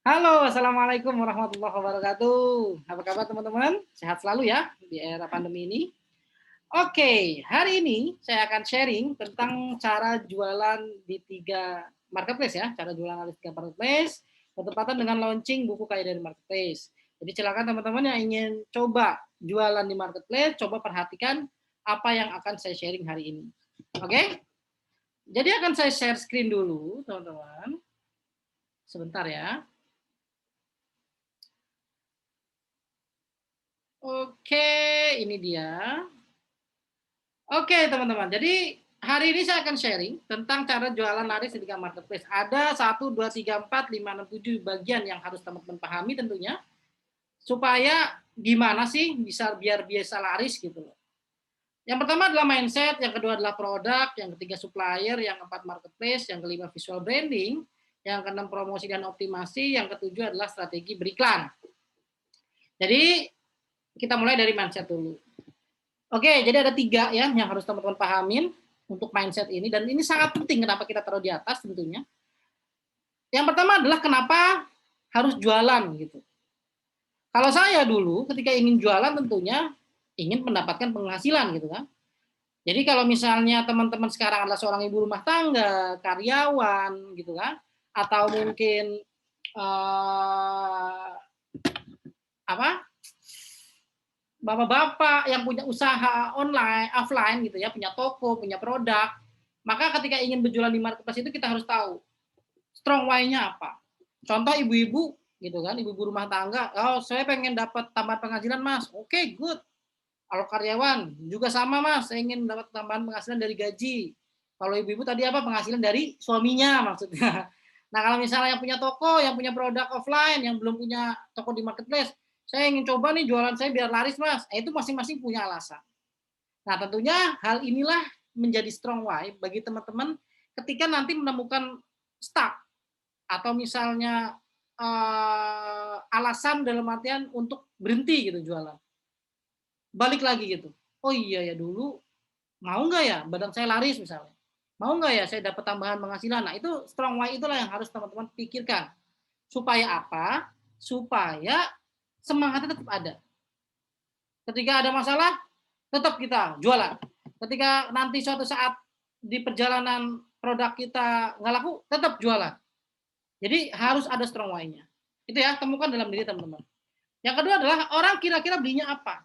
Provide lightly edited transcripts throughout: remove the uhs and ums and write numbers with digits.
Halo, assalamualaikum warahmatullahi wabarakatuh. Apa kabar teman-teman? Sehat selalu ya di era pandemi ini. Oke, hari ini saya akan sharing tentang cara jualan di tiga marketplace ya, cara jualan di tiga marketplace, bertepatan dengan launching buku kaya dari marketplace. Jadi silakan teman-teman yang ingin coba jualan di marketplace, coba perhatikan apa yang akan saya sharing hari ini. Oke? Jadi akan saya share screen dulu, teman-teman. Sebentar ya. Oke, ini dia. Oke, teman-teman. Jadi hari ini saya akan sharing tentang cara jualan laris di tiga marketplace. Ada 1, 2, 3, 4, 5, 6, 7 bagian yang harus teman-teman pahami tentunya supaya gimana sih bisa biar biasa laris gitu loh. Yang pertama adalah mindset, yang kedua adalah produk, yang ketiga supplier, yang keempat marketplace, yang kelima visual branding, yang keenam promosi dan optimasi, yang ketujuh adalah strategi beriklan. Jadi kita mulai dari mindset dulu. Oke, jadi ada tiga ya yang harus teman-teman pahamin untuk mindset ini, dan ini sangat penting kenapa kita taruh di atas tentunya. Yang pertama adalah kenapa harus jualan gitu. Kalau saya dulu ketika ingin jualan tentunya ingin mendapatkan penghasilan gitu kan. Jadi kalau misalnya teman-teman sekarang adalah seorang ibu rumah tangga, karyawan gitu kan, atau mungkin eh, apa bapak-bapak yang punya usaha online, offline gitu ya, punya toko, punya produk, maka ketika ingin berjualan di marketplace itu kita harus tahu strong why-nya apa. Contoh ibu-ibu gitu kan, ibu-ibu rumah tangga, oh saya pengen dapat tambahan penghasilan mas, oke good. Kalau karyawan juga sama mas, saya ingin dapat tambahan penghasilan dari gaji. Kalau ibu-ibu tadi apa penghasilan dari suaminya maksudnya. Nah kalau misalnya yang punya toko, yang punya produk offline, yang belum punya toko di marketplace, saya ingin coba nih jualan saya biar laris mas. Itu masing-masing punya alasan. Nah tentunya hal inilah menjadi strong why bagi teman-teman ketika nanti menemukan stuck atau misalnya alasan dalam artian untuk berhenti gitu jualan. Balik lagi gitu. Oh iya ya dulu mau nggak ya badan saya laris misalnya. Mau nggak ya saya dapat tambahan penghasilan. Nah itu strong why itulah yang harus teman-teman pikirkan. Supaya apa? Supaya semangatnya tetap ada. Ketika ada masalah, tetap kita jualan. Ketika nanti suatu saat di perjalanan produk kita nggak laku, tetap jualan. Jadi harus ada strong why-nya. Itu ya, temukan dalam diri teman-teman. Yang kedua adalah orang kira-kira belinya apa.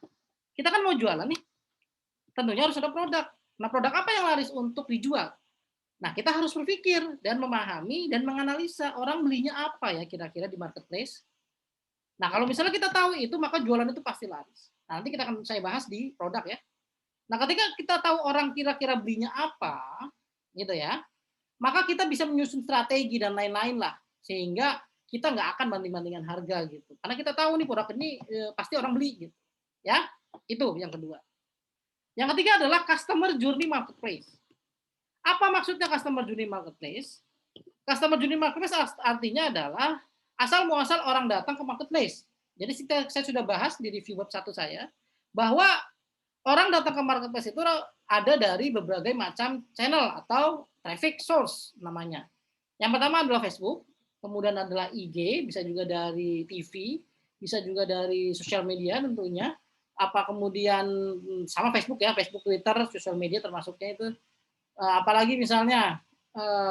Kita kan mau jualan nih, tentunya harus ada produk. Nah, produk apa yang laris untuk dijual? Nah, kita harus berpikir dan memahami dan menganalisa orang belinya apa ya kira-kira di marketplace. Nah, kalau misalnya kita tahu itu, maka jualan itu pasti laris. Nah, nanti kita akan saya bahas di produk ya. Nah, ketika kita tahu orang kira-kira belinya apa, gitu ya, maka kita bisa menyusun strategi dan lain-lain lah, sehingga kita nggak akan banding-bandingkan harga gitu. Karena kita tahu nih produk ini pasti orang beli gitu, ya. Itu yang kedua. Yang ketiga adalah customer journey marketplace. Apa maksudnya customer journey marketplace? Customer journey marketplace artinya adalah asal muasal orang datang ke marketplace. Jadi saya sudah bahas di review web satu saya bahwa orang datang ke marketplace itu ada dari berbagai macam channel atau traffic source namanya. Yang pertama adalah Facebook, kemudian adalah IG, bisa juga dari TV, bisa juga dari sosial media tentunya. Apa kemudian sama Facebook ya, Facebook, Twitter, sosial media termasuknya itu. Apalagi misalnya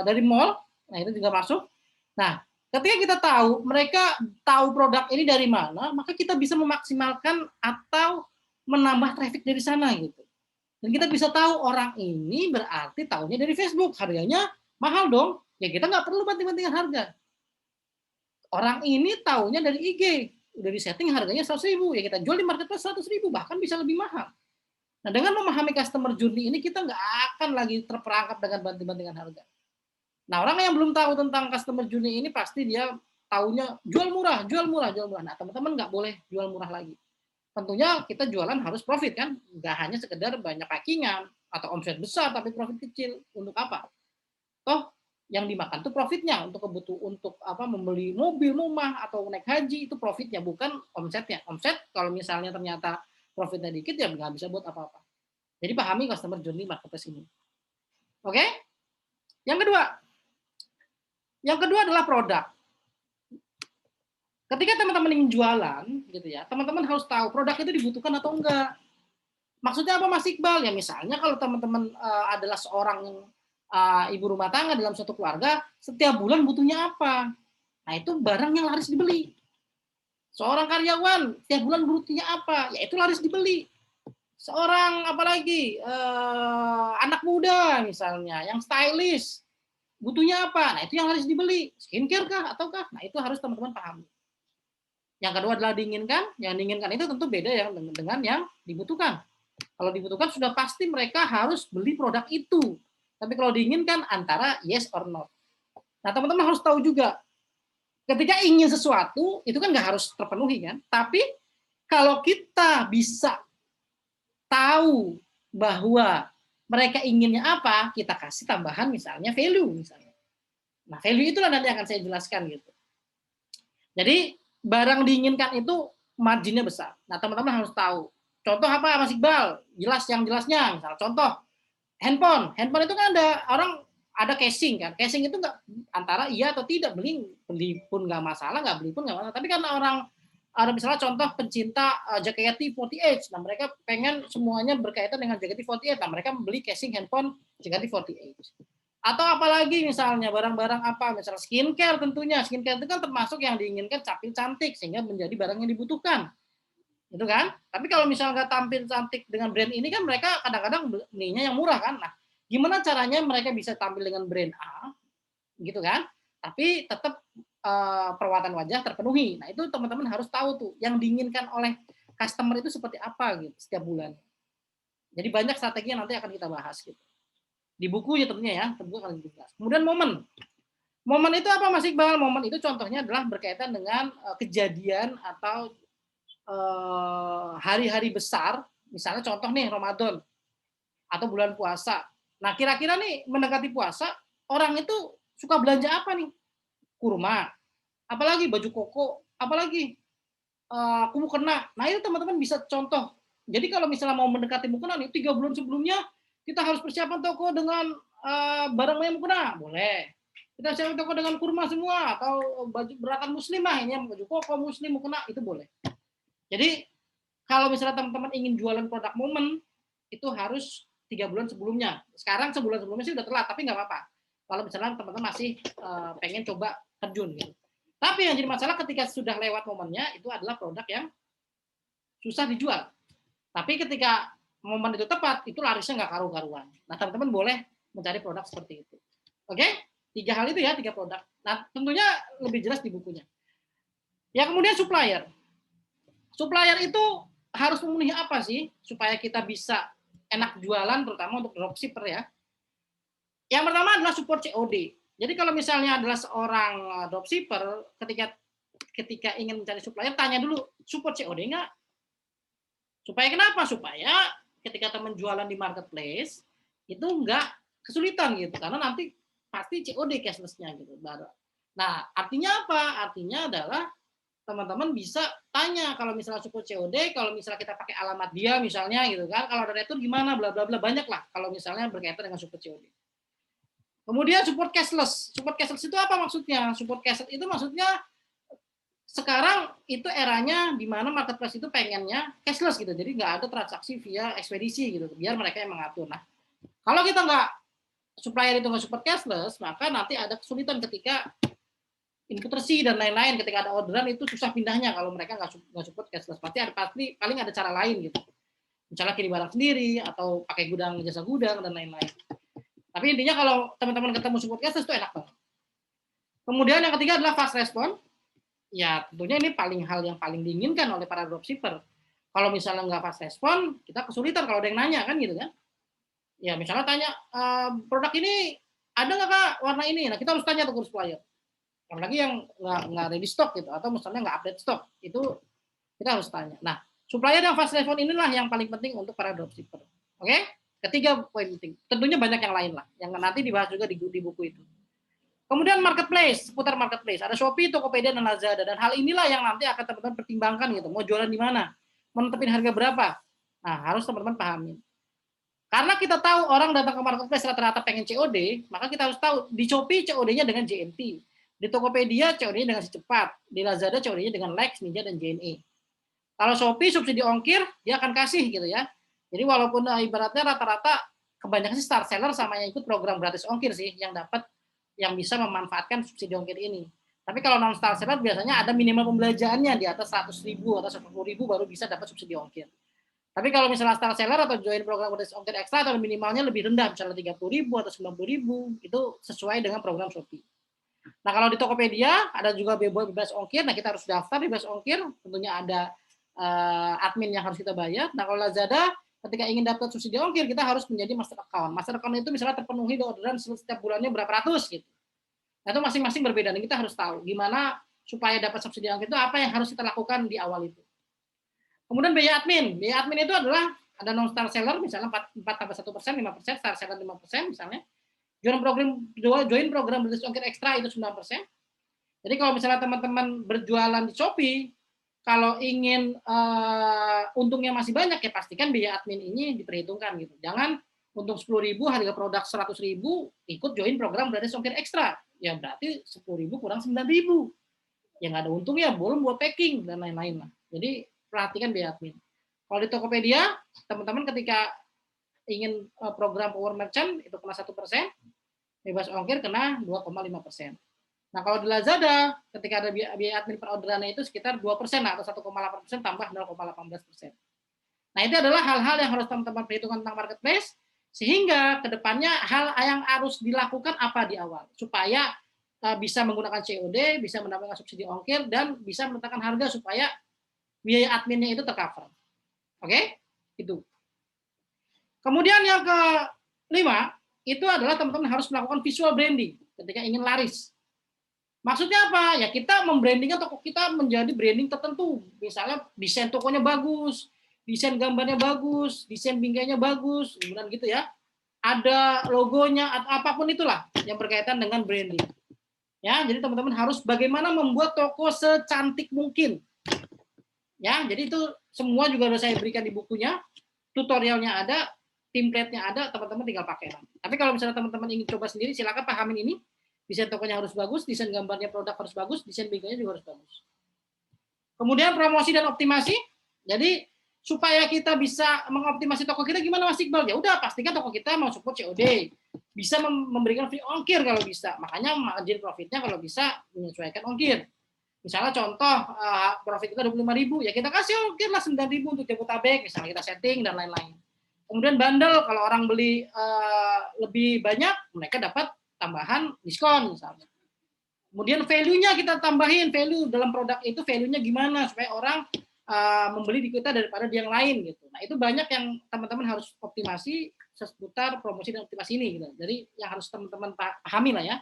dari mall, nah itu juga masuk. Nah, ketika kita tahu mereka tahu produk ini dari mana, maka kita bisa memaksimalkan atau menambah traffic dari sana gitu. Dan kita bisa tahu orang ini berarti tahunya dari Facebook, harganya mahal dong. Ya kita nggak perlu banting-bantingan harga. Orang ini tahunya dari IG, udah di setting harganya 100.000, ya kita jual di marketplace 100.000, bahkan bisa lebih mahal. Nah dengan memahami customer journey ini kita nggak akan lagi terperangkap dengan banting-bantingan harga. Nah orang yang belum tahu tentang customer journey ini pasti dia tahunya jual murah, jual murah, jual murah. Nah teman-teman nggak boleh jual murah lagi. Tentunya kita jualan harus profit kan, nggak hanya sekedar banyak packingan atau omset besar tapi profit kecil. Untuk apa? Toh yang dimakan tuh profitnya untuk kebutuhan untuk apa membeli mobil, rumah atau naik haji itu profitnya bukan omsetnya. Omset kalau misalnya ternyata profitnya dikit ya nggak bisa buat apa-apa. Jadi pahami customer journey marketplace ini. Oke? Yang kedua adalah produk. Ketika teman-teman ingin jualan, gitu ya, teman-teman harus tahu produk itu dibutuhkan atau enggak. Maksudnya apa Mas Iqbal? Ya misalnya kalau teman-teman adalah seorang ibu rumah tangga dalam suatu keluarga, setiap bulan butuhnya apa? Nah itu barang yang laris dibeli. Seorang karyawan setiap bulan butuhnya apa? Ya itu laris dibeli. Seorang apalagi anak muda misalnya yang stylish butuhnya apa? Nah itu yang harus dibeli. Skincare kah ataukah? Nah itu harus teman-teman pahami. Yang kedua adalah diinginkan. Yang diinginkan itu tentu beda ya dengan yang dibutuhkan. Kalau dibutuhkan sudah pasti mereka harus beli produk itu. Tapi kalau diinginkan antara yes or no. Nah teman-teman harus tahu juga ketika ingin sesuatu itu kan nggak harus terpenuhi kan. Tapi kalau kita bisa tahu bahwa mereka inginnya apa, kita kasih tambahan misalnya value misalnya. Nah value itulah nanti akan saya jelaskan gitu. Jadi barang diinginkan itu marginnya besar. Nah teman-teman harus tahu. Contoh apa Mas Iqbal? Jelas yang jelasnya. Misal contoh handphone. Handphone itu kan ada orang ada casing kan. Casing itu nggak antara iya atau tidak, beli pun nggak masalah, nggak beli pun nggak masalah. Tapi karena orang ada misalnya contoh pencinta JKT48. Nah mereka pengen semuanya berkaitan dengan JKT48. Nah mereka membeli casing handphone JKT48. Atau apalagi misalnya barang-barang apa, misalnya skincare tentunya. Skincare itu kan termasuk yang diinginkan tampil cantik sehingga menjadi barang yang dibutuhkan. Gitu kan? Tapi kalau misalnya nggak tampil cantik dengan brand ini kan mereka kadang-kadang belinya yang murah kan. Nah, gimana caranya mereka bisa tampil dengan brand A gitu kan? Tapi tetap perawatan wajah terpenuhi. Nah, itu teman-teman harus tahu tuh yang diinginkan oleh customer itu seperti apa gitu setiap bulan. Jadi banyak strategi yang nanti akan kita bahas gitu. Di buku ya tentunya ya, tentu akan dibahas. Kemudian momen. Momen itu apa Mas Iqbal? Momen itu contohnya adalah berkaitan dengan kejadian atau hari-hari besar, misalnya contoh nih Ramadan atau bulan puasa. Nah, kira-kira nih mendekati puasa, orang itu suka belanja apa nih? Kurma, apalagi baju koko, apalagi mukena. Nah, itu teman-teman bisa contoh. Jadi kalau misalnya mau mendekati mukena nih, 3 bulan sebelumnya kita harus persiapan toko dengan barang-barang mukena, boleh. Kita siapkan toko dengan kurma semua atau baju beratan muslimah ini baju koko muslim mukena itu boleh. Jadi kalau misalnya teman-teman ingin jualan produk momen itu harus 3 bulan sebelumnya. Sekarang sebulan sebelumnya sih udah telat, tapi nggak apa-apa. Kalau misalnya teman-teman masih pengen coba terjun gitu. Tapi yang jadi masalah ketika sudah lewat momennya itu adalah produk yang susah dijual. Tapi ketika momen itu tepat, itu larisnya nggak karu-karuan. Nah teman-teman boleh mencari produk seperti itu. Oke? 3 hal itu ya, 3 produk. Nah tentunya lebih jelas di bukunya. Ya kemudian supplier. Supplier itu harus memenuhi apa sih supaya kita bisa enak jualan terutama untuk dropshipper ya. Yang pertama adalah support COD. Jadi kalau misalnya adalah seorang dropshipper ketika ingin mencari supplier tanya dulu support COD enggak? Supaya kenapa? Supaya ketika teman jualan di marketplace itu enggak kesulitan gitu karena nanti pasti COD cashless-nya gitu. Nah, artinya apa? Artinya adalah teman-teman bisa tanya kalau misalnya support COD, kalau misalnya kita pakai alamat dia misalnya gitu kan, kalau ada retur gimana bla bla bla banyak lah kalau misalnya berkaitan dengan support COD. Kemudian support cashless. Support cashless itu apa maksudnya? Support cashless itu maksudnya sekarang itu eranya di mana marketplace itu pengennya cashless gitu. Jadi nggak ada transaksi via ekspedisi gitu, biar mereka yang mengatur. Nah, kalau kita nggak supplier itu nggak support cashless, maka nanti ada kesulitan ketika input resi dan lain-lain ketika ada orderan itu susah pindahnya kalau mereka nggak support cashless. Pasti paling ada cara lain gitu. Misalnya kirim barang sendiri atau pakai gudang jasa gudang dan lain-lain. Tapi intinya kalau teman-teman ketemu support cashless itu enak banget. Kemudian yang ketiga adalah fast response. Ya tentunya ini hal yang paling diinginkan oleh para dropshipper. Kalau misalnya nggak fast response, kita kesulitan kalau ada yang nanya kan gitu kan. Ya misalnya tanya produk ini ada nggak kak warna ini? Nah kita harus tanya ke supplier. Apalagi yang nggak ready stock gitu atau misalnya nggak update stock itu kita harus tanya. Nah supplier yang fast response inilah yang paling penting untuk para dropshipper. Oke? Ketiga poin penting. Tentunya banyak yang lain lah yang nanti dibahas juga di buku itu. Kemudian marketplace, seputar marketplace. Ada Shopee, Tokopedia, dan Lazada. Dan hal inilah yang nanti akan teman-teman pertimbangkan gitu. Mau jualan di mana? Menetapin harga berapa? Nah, harus teman-teman pahami. Karena kita tahu orang datang ke marketplace rata-rata pengen COD, maka kita harus tahu di Shopee COD-nya dengan JNT. Di Tokopedia COD-nya dengan si cepat, di Lazada COD-nya dengan Lex, Ninja, dan JNE. Kalau Shopee subsidi ongkir dia akan kasih gitu ya. Jadi walaupun ibaratnya rata-rata kebanyakan sih star seller sama yang ikut program gratis ongkir sih yang dapat yang bisa memanfaatkan subsidi ongkir ini. Tapi kalau non star seller biasanya ada minimal pembelanjaannya di atas 100.000 atau 10.000 baru bisa dapat subsidi ongkir. Tapi kalau misalnya star seller atau join program gratis ongkir ekstra atau minimalnya lebih rendah, misalnya 30.000 atau 90.000, itu sesuai dengan program Shopee. Nah kalau di Tokopedia ada juga bebas ongkir, nah kita harus daftar bebas ongkir, tentunya ada admin yang harus kita bayar. Nah kalau Lazada ketika ingin dapat subsidi ongkir kita harus menjadi master account. Master account itu misalnya terpenuhi orderan setiap bulannya berapa ratus gitu. Nah itu masing-masing berbeda dan kita harus tahu gimana supaya dapat subsidi ongkir itu apa yang harus kita lakukan di awal itu. Kemudian biaya admin. Biaya admin itu adalah ada non star seller misalnya 4 tambah 1%, 5%, star seller 5% misalnya. Join program gratis ongkir ekstra itu 9%. Jadi kalau misalnya teman-teman berjualan di Shopee, kalau ingin untungnya masih banyak ya pastikan biaya admin ini diperhitungkan gitu. Jangan untung 10.000 harga produk 100.000 ikut join program gratis ongkir ekstra. Ya berarti 10.000 kurang 9.000. Ya nggak ada untungnya, belum buat packing dan lain-lain lah. Jadi perhatikan biaya admin. Kalau di Tokopedia, teman-teman ketika ingin program Power Merchant itu kena 1%, bebas ongkir kena 2,5%. Nah kalau di Lazada, ketika ada biaya admin per orderannya itu sekitar 2% atau 1,8% tambah 0,18%. Nah itu adalah hal-hal yang harus teman-teman perhitungkan tentang marketplace, sehingga kedepannya hal yang harus dilakukan apa di awal, supaya bisa menggunakan COD, bisa mendapatkan subsidi ongkir, dan bisa menetapkan harga supaya biaya adminnya itu tercover. Oke? Itu. Kemudian yang kelima, itu adalah teman-teman harus melakukan visual branding ketika ingin laris. Maksudnya apa? Ya kita membrandingkan toko kita menjadi branding tertentu. Misalnya desain tokonya bagus, desain gambarnya bagus, desain bingkainya bagus, kemudian gitu ya. Ada logonya atau apapun itulah yang berkaitan dengan branding. Ya, jadi teman-teman harus bagaimana membuat toko secantik mungkin. Ya, jadi itu semua juga sudah saya berikan di bukunya. Tutorialnya ada, template-nya ada, teman-teman tinggal pakai. Tapi kalau misalnya teman-teman ingin coba sendiri, silakan pahamin ini. Desain tokonya harus bagus, desain gambarnya produk harus bagus, desain bingkainya juga harus bagus. Kemudian promosi dan optimasi. Jadi supaya kita bisa mengoptimasi toko kita gimana Mas Iqbal? Ya udah pastikan toko kita mau support COD. Bisa memberikan free ongkir kalau bisa. Makanya margin profitnya kalau bisa menyesuaikan ongkir. Misalnya contoh profit kita 25.000, ya kita kasih ongkir lah 9.000 untuk Jabodetabek, misalnya kita setting dan lain-lain. Kemudian bandel kalau orang beli lebih banyak, mereka dapat tambahan diskon misalnya. Kemudian value-nya kita tambahin, value dalam produk itu value-nya gimana supaya orang membeli di kita daripada di yang lain gitu. Nah, itu banyak yang teman-teman harus optimasi seputar promosi dan optimasi ini gitu. Jadi yang harus teman-teman pahami lah ya.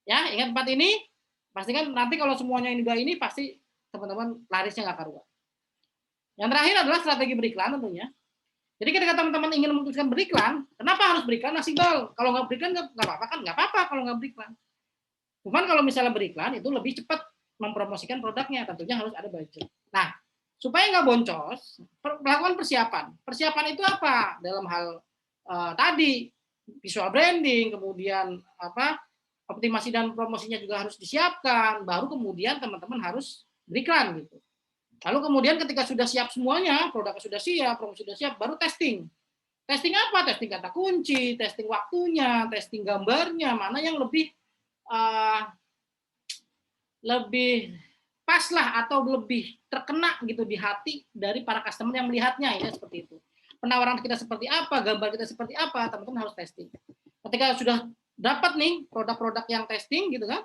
Ya, ingat 4 ini, pastikan nanti kalau semuanya ini udah ini pasti teman-teman larisnya nggak karuan. Yang terakhir adalah strategi beriklan tentunya. Jadi ketika teman-teman ingin memutuskan beriklan, kenapa harus beriklan Mas Iqbal? Kalau nggak beriklan nggak apa-apa kan? Nggak apa-apa kalau nggak beriklan. Cuman kalau misalnya beriklan itu lebih cepat mempromosikan produknya, tentunya harus ada budget. Nah, supaya nggak boncos, melakukan persiapan. Persiapan itu apa? Dalam hal tadi visual branding, kemudian apa? Optimasi dan promosinya juga harus disiapkan. Baru kemudian teman-teman harus beriklan gitu. Lalu kemudian ketika sudah siap semuanya, produknya sudah siap, promosi sudah siap, baru testing. Testing apa? Testing kata kunci, testing waktunya, testing gambarnya, mana yang lebih pas lah atau lebih terkena gitu di hati dari para customer yang melihatnya, ya seperti itu. Penawaran kita seperti apa, gambar kita seperti apa, teman-teman harus testing. Ketika sudah dapat nih produk-produk yang testing gitu kan,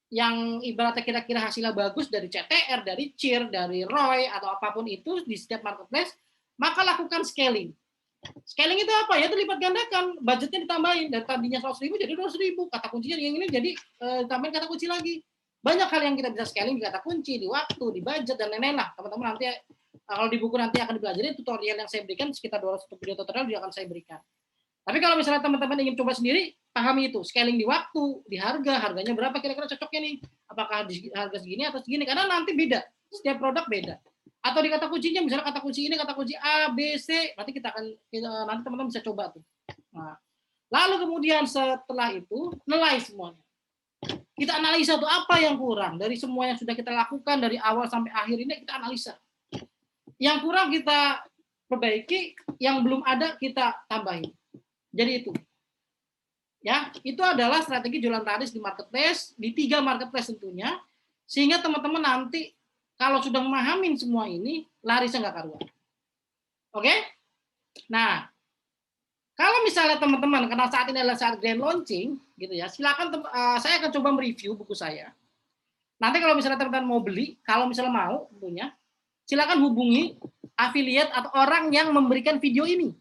yang ibaratnya kira-kira hasilnya bagus dari CTR, dari CIR, dari ROI, atau apapun itu di setiap marketplace, maka lakukan scaling. Scaling itu apa? Ya itu lipat gandakan, budgetnya ditambahin, dari tadinya 100.000 jadi 200.000, kata kuncinya yang ini jadi tambahin kata kunci lagi. Banyak hal yang kita bisa scaling di kata kunci, di waktu, di budget, dan lain-lain lah. Teman-teman nanti, kalau di buku nanti akan dipelajari, tutorial yang saya berikan, sekitar 200 video tutorial juga akan saya berikan. Tapi kalau misalnya teman-teman ingin coba sendiri, pahami itu, scaling di waktu, di harganya berapa kira-kira cocoknya nih, apakah di harga segini atau segini, karena nanti beda, setiap produk beda. Atau di kata kuncinya, misalnya kata kunci ini, kata kunci A, B, C, nanti nanti teman-teman bisa coba tuh. Nah, lalu kemudian setelah itu, nilai semuanya. Kita analisa tuh apa yang kurang dari semua yang sudah kita lakukan dari awal sampai akhir ini, kita analisa. Yang kurang kita perbaiki, yang belum ada kita tambahin. Jadi itu. Ya, itu adalah strategi jualan laris di marketplace, di 3 marketplace tentunya, sehingga teman-teman nanti kalau sudah memahami semua ini, larisnya nggak karuan. Oke? Nah, kalau misalnya teman-teman, karena saat ini adalah saat grand launching, gitu ya, silakan saya akan coba mereview buku saya. Nanti kalau misalnya teman-teman mau beli, kalau misalnya mau, tentunya, silakan hubungi affiliate atau orang yang memberikan video ini.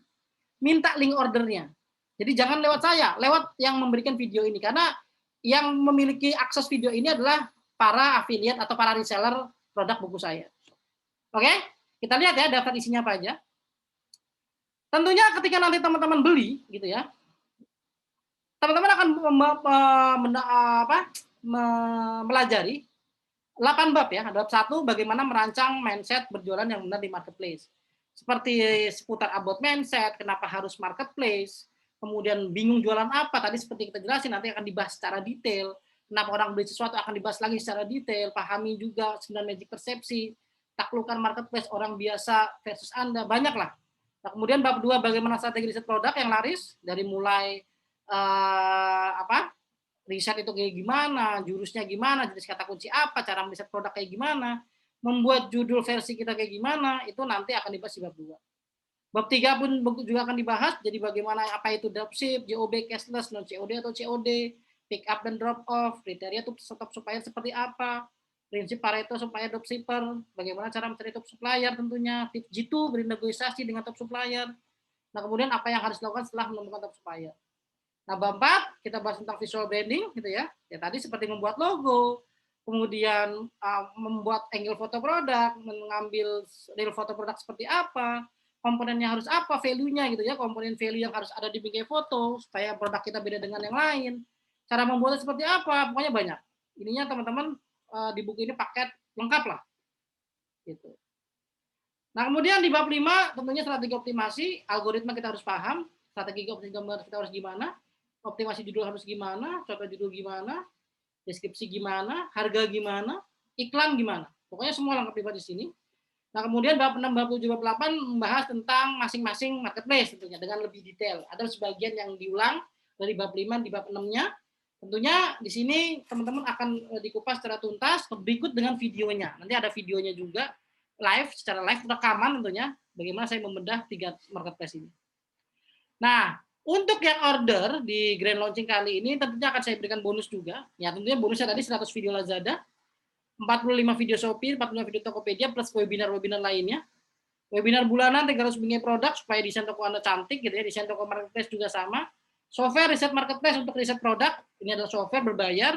Minta link ordernya. Jadi jangan lewat saya, lewat yang memberikan video ini. Karena yang memiliki akses video ini adalah para affiliate atau para reseller produk buku saya. Oke? Kita lihat ya daftar isinya apa aja. Tentunya ketika nanti teman-teman beli, gitu ya, teman-teman akan melajari 8 bab ya. Bab 1, bagaimana merancang mindset berjualan yang benar di marketplace. Seperti seputar about mindset, kenapa harus marketplace, kemudian bingung jualan apa, tadi seperti kita jelasin, nanti akan dibahas secara detail. Kenapa orang beli sesuatu akan dibahas lagi secara detail, pahami juga 9 magic persepsi, taklukkan marketplace orang biasa versus Anda, banyak lah. Nah, kemudian bab 2, bagaimana strategi riset produk yang laris, dari mulai riset itu kayak gimana, jurusnya gimana, jenis kata kunci apa, cara meriset produk kayak gimana, membuat judul versi kita kayak gimana, itu nanti akan dibahas di bab 2. Bab 3 pun juga akan dibahas, jadi bagaimana apa itu dropship, JOB, cashless, non COD atau COD, pick up dan drop off, kriteria top supplier seperti apa, prinsip Pareto supplier dropshipper, bagaimana cara mencari top supplier tentunya, tips G2 bernegosiasi dengan top supplier. Nah, kemudian apa yang harus dilakukan setelah menemukan top supplier. Nah, bab 4 kita bahas tentang visual branding gitu ya. Ya tadi seperti membuat logo, kemudian membuat angle foto produk, mengambil real foto produk seperti apa, komponennya harus apa, value-nya gitu ya, komponen value yang harus ada di bingkai foto supaya produk kita beda dengan yang lain. Cara membuatnya seperti apa, pokoknya banyak. Ininya teman-teman di buku ini paket lengkap lah. Gitu. Nah, kemudian di bab 5 tentunya strategi optimasi, algoritma kita harus paham, strategi optimasi kita harus gimana, optimasi judul harus gimana, contoh judul gimana, deskripsi gimana, harga gimana, iklan gimana. Pokoknya semua lengkap di sini. Nah, kemudian bab 6, bab 7, bab 8 membahas tentang masing-masing marketplace tentunya dengan lebih detail. Ada sebagian yang diulang dari bab 5 di bab 6-nya. Tentunya di sini teman-teman akan dikupas secara tuntas berikut dengan videonya. Nanti ada videonya juga live, secara live rekaman tentunya bagaimana saya membedah 3 marketplace ini. Nah, untuk yang order di grand launching kali ini tentunya akan saya berikan bonus juga. Ya, tentunya bonusnya tadi 100 video Lazada, 45 video Shopee, 45 video Tokopedia plus webinar-webinar lainnya. Webinar bulanan 300 bingkai produk supaya desain toko Anda cantik gitu ya, desain toko marketplace juga sama. Software riset marketplace untuk riset produk, ini adalah software berbayar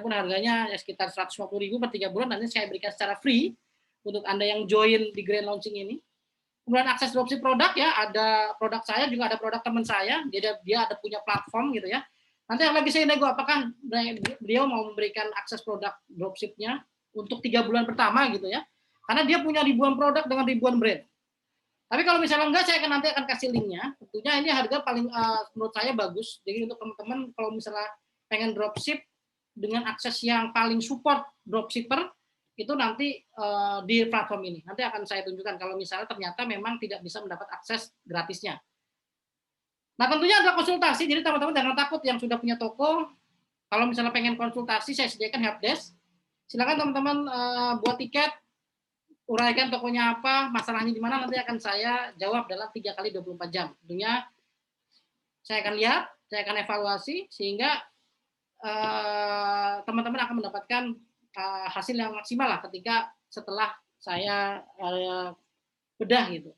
pun harganya ya sekitar 150.000 per 3 bulan, nanti saya berikan secara free untuk Anda yang join di grand launching ini. Kemudian akses dropship produk ya, ada produk saya juga ada produk teman saya, dia ada punya platform gitu ya. Nanti lagi saya nego apakah beliau mau memberikan akses produk dropshipnya untuk 3 bulan pertama gitu ya. Karena dia punya ribuan produk dengan ribuan brand. Tapi kalau misalnya enggak, saya nanti akan kasih linknya. Tentunya ini harga paling menurut saya bagus. Jadi untuk teman-teman kalau misalnya pengen dropship dengan akses yang paling support dropshipper, itu nanti di platform ini. Nanti akan saya tunjukkan kalau misalnya ternyata memang tidak bisa mendapat akses gratisnya. Nah, tentunya ada konsultasi, jadi teman-teman jangan takut yang sudah punya toko. Kalau misalnya pengen konsultasi, saya sediakan helpdesk. Silakan teman-teman buat tiket, uraikan tokonya apa, masalahnya di mana, nanti akan saya jawab dalam 3 kali 24 jam. Tentunya saya akan lihat, saya akan evaluasi, sehingga teman-teman akan mendapatkan hasil yang maksimal lah ketika setelah saya bedah gitu.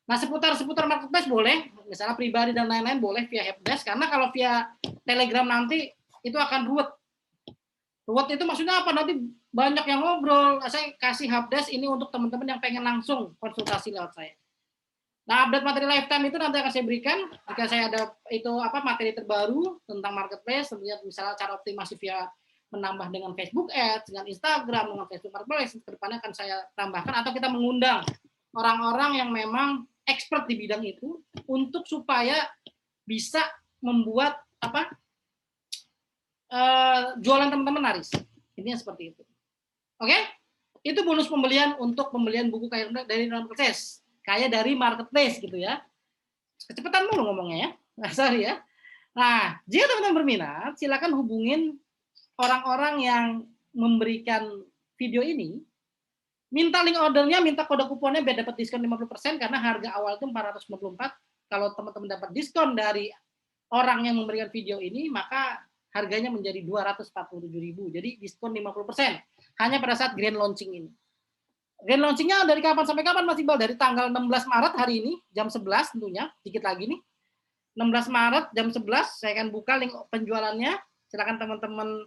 Nah, seputar marketplace boleh, misalnya pribadi dan lain-lain boleh via helpdesk, karena kalau via Telegram nanti itu akan ruwet. Ruwet itu maksudnya apa? Nanti banyak yang ngobrol. Saya kasih helpdesk ini untuk teman-teman yang pengen langsung konsultasi lewat saya. Nah, update materi lifetime itu nanti akan saya berikan jika saya ada itu materi terbaru tentang marketplace, tentunya misalnya cara optimasi via menambah dengan Facebook Ads, dengan Instagram, dengan Facebook Marketplace, ke depannya akan saya tambahkan, atau kita mengundang orang-orang yang memang expert di bidang itu untuk supaya bisa membuat jualan teman-teman laris. Intinya seperti itu. Oke? Itu bonus pembelian untuk pembelian buku kayak dari marketplace. Kayak dari marketplace gitu ya. Kecepatan mulu ngomongnya ya. Nah, sorry ya. Nah, jika teman-teman berminat, silakan hubungin orang-orang yang memberikan video ini. Minta link ordernya, minta kode kuponnya biar dapat diskon 50% karena harga awal itu 454. Kalau teman-teman dapat diskon dari orang yang memberikan video ini, maka harganya menjadi 247.000. Jadi diskon 50%. Hanya pada saat grand launching ini. Grand launchingnya dari kapan sampai kapan Mas Iqbal? Dari tanggal 16 Maret hari ini, jam 11 tentunya, dikit lagi nih. 16 Maret jam 11, saya akan buka link penjualannya. Silakan teman-teman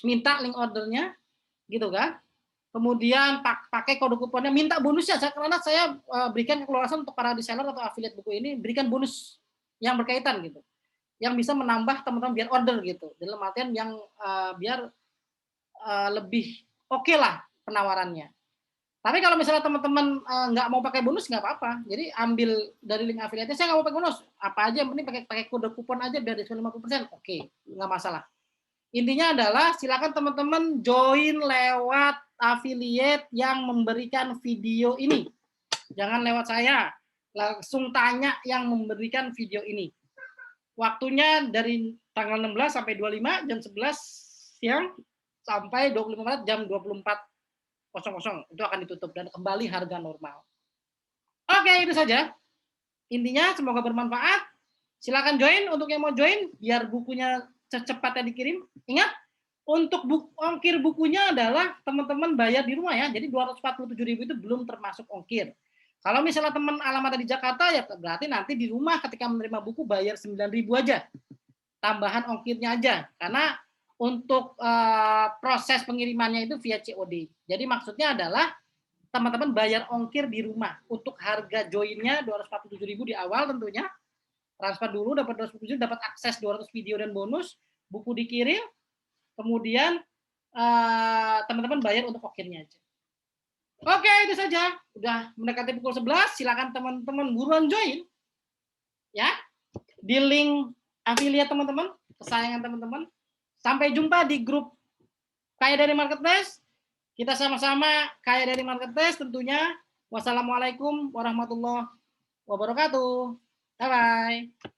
minta link ordernya, gitu kan. Kemudian pakai kode kuponnya, minta bonusnya, karena saya berikan keluasan untuk para reseller atau affiliate buku ini, berikan bonus yang berkaitan gitu, yang bisa menambah teman-teman biar order gitu, dalam artian yang biar lebih oke lah penawarannya. Tapi kalau misalnya teman-teman nggak mau pakai bonus nggak apa-apa, jadi ambil dari link affiliate-nya, saya nggak mau pakai bonus, apa aja yang penting pakai kode kupon aja biar diskon 50%, oke, nggak masalah. Intinya adalah silakan teman-teman join lewat affiliate yang memberikan video ini. Jangan lewat saya, langsung tanya yang memberikan video ini. Waktunya dari tanggal 16 sampai 25 jam 11 siang sampai 25 Maret jam 24.00 itu akan ditutup dan kembali harga normal. Oke, itu saja. Intinya semoga bermanfaat. Silakan join untuk yang mau join biar bukunya secepatnya dikirim. Ingat, untuk ongkir bukunya adalah teman-teman bayar di rumah ya. Jadi 247.000 itu belum termasuk ongkir. Kalau misalnya teman alamatnya di Jakarta ya berarti nanti di rumah ketika menerima buku bayar 9.000 aja. Tambahan ongkirnya aja. Karena untuk proses pengirimannya itu via COD. Jadi maksudnya adalah teman-teman bayar ongkir di rumah. Untuk harga joinnya 247.000 di awal tentunya. Transfer dulu dapat 247, dapat akses 200 video dan bonus, buku dikirim, kemudian teman-teman bayar untuk ongkirnya aja. Oke, itu saja. Udah mendekati pukul 11, silakan teman-teman buruan join. Ya. Di link affiliate teman-teman, kesayangan teman-teman. Sampai jumpa di grup Kaya dari Marketplace. Kita sama-sama kaya dari Marketplace tentunya. Wassalamualaikum warahmatullahi wabarakatuh. Bye-bye.